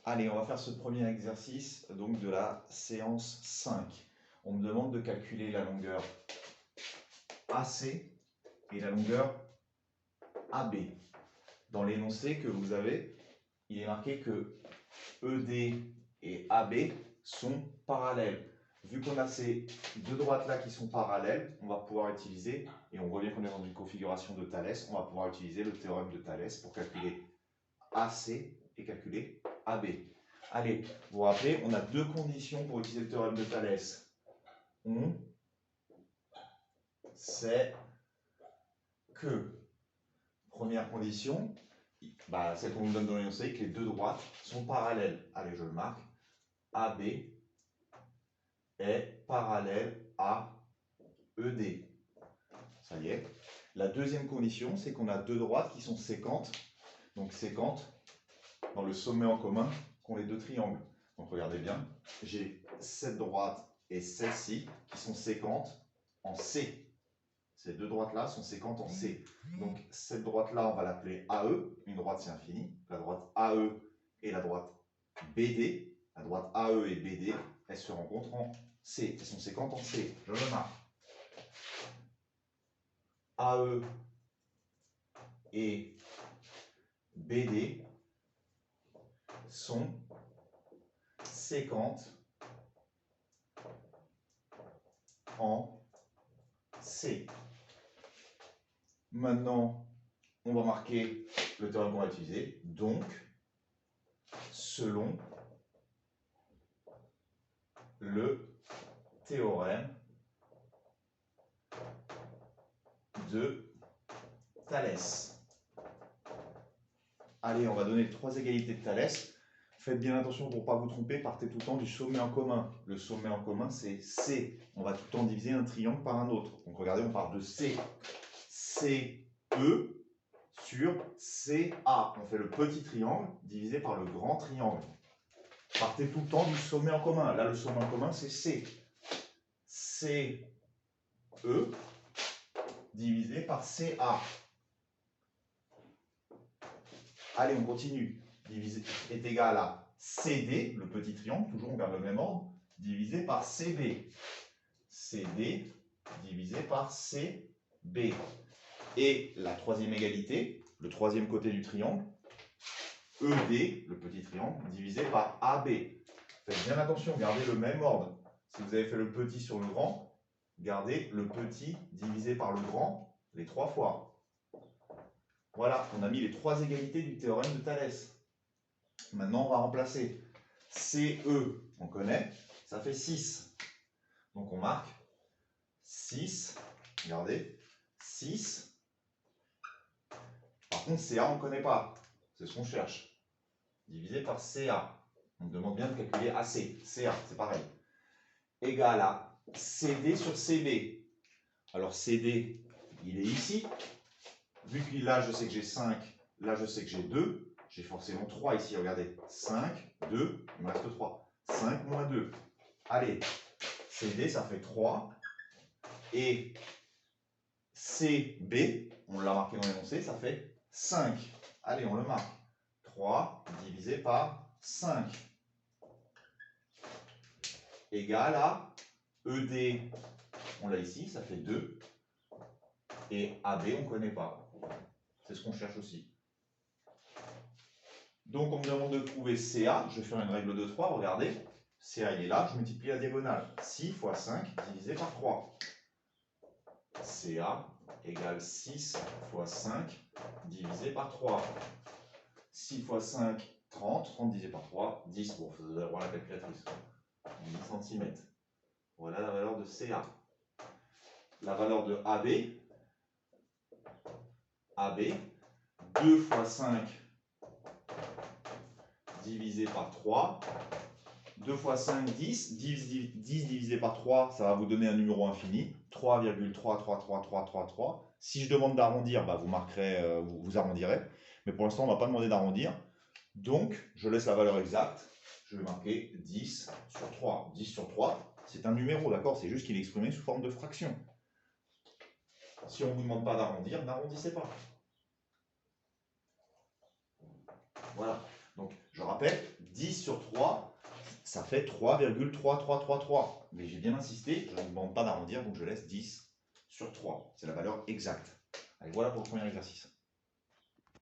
Allez, on va faire ce premier exercice donc de la séance 5. On me demande de calculer la longueur AC et la longueur AB. Dans l'énoncé que vous avez, il est marqué que ED et AB sont parallèles. Vu qu'on a ces deux droites-là qui sont parallèles, on va pouvoir utiliser, et on voit bien qu'on est dans une configuration de Thalès, on va pouvoir utiliser le théorème de Thalès pour calculer AC et calculer AB. Allez, vous vous rappelez, on a deux conditions pour utiliser le théorème de Thalès. On sait que, première condition, celle qu'on nous donne dans l'énoncé, que les deux droites sont parallèles. Allez, je le marque. AB est parallèle à ED. Ça y est. La deuxième condition, c'est qu'on a deux droites qui sont séquentes. Donc séquentes dans le sommet en commun qu'ont les deux triangles. Donc regardez bien, j'ai cette droite et celle-ci qui sont séquentes en C. Ces deux droites-là sont séquentes en C. Donc cette droite-là, on va l'appeler AE. Une droite, c'est infini. La droite AE et la droite BD. La droite AE et BD, elles se rencontrent en C. Elles sont séquentes en C. Je le marque. AE et BD sont séquentes en C. Maintenant, on va marquer le théorème qu'on va utiliser. Donc, selon le théorème de Thalès. Allez, on va donner les trois égalités de Thalès. Faites bien attention pour ne pas vous tromper, partez tout le temps du sommet en commun. Le sommet en commun, c'est C. On va tout le temps diviser un triangle par un autre. Donc regardez, on part de C. CE sur CA. On fait le petit triangle divisé par le grand triangle. Partez tout le temps du sommet en commun. Là, le sommet en commun, c'est C. CE divisé par CA. Allez, on continue. Divisé est égal à CD, le petit triangle, toujours on garde le même ordre, divisé par CB. CD divisé par CB. Et la troisième égalité, le troisième côté du triangle, ED, le petit triangle, divisé par AB. Faites bien attention, gardez le même ordre. Si vous avez fait le petit sur le grand, gardez le petit divisé par le grand les trois fois. Voilà, on a mis les trois égalités du théorème de Thalès. Maintenant, on va remplacer. CE, on connaît, ça fait 6. Donc on marque 6, regardez, 6. Par contre, CA, on ne connaît pas. C'est ce qu'on cherche. Divisé par CA. On demande bien de calculer AC. CA, c'est pareil. Égal à CD sur CB. Alors CD, il est ici. Vu que là, je sais que j'ai 5, là, je sais que j'ai 2. J'ai forcément 3 ici, regardez. 5, 2, il me reste 3. 5 moins 2. Allez, CD, ça fait 3. Et CB, on l'a marqué dans l'énoncé, ça fait 5. Allez, on le marque. 3 divisé par 5. Égal à ED, on l'a ici, ça fait 2. Et AB, on ne connaît pas. C'est ce qu'on cherche aussi. Donc, on me demande de trouver CA. Je vais faire une règle de 3, regardez. CA, il est là, je multiplie la diagonale. 6 fois 5 divisé par 3. CA égale 6 fois 5 divisé par 3. 6 fois 5, 30. 30 divisé par 3, 10. Bon, vous allez voir la calculatrice. 10 cm. Voilà la valeur de CA. La valeur de AB. AB, 2 fois 5 divisé par 3. 2 fois 5, 10. 10 divisé par 3, ça va vous donner un numéro infini. 3,3333333. Si je demande d'arrondir, vous marquerez, vous arrondirez. Mais pour l'instant, on ne va pas demander d'arrondir. Donc, je laisse la valeur exacte. Je vais marquer 10 sur 3. 10 sur 3, c'est un numéro, d'accord? C'est juste qu'il est exprimé sous forme de fraction. Si on ne vous demande pas d'arrondir, n'arrondissez pas. Voilà. Donc, je rappelle, 10 sur 3, ça fait 3,3333. Mais j'ai bien insisté, je ne demande pas d'arrondir, donc je laisse 10 sur 3. C'est la valeur exacte. Allez, voilà pour le premier exercice.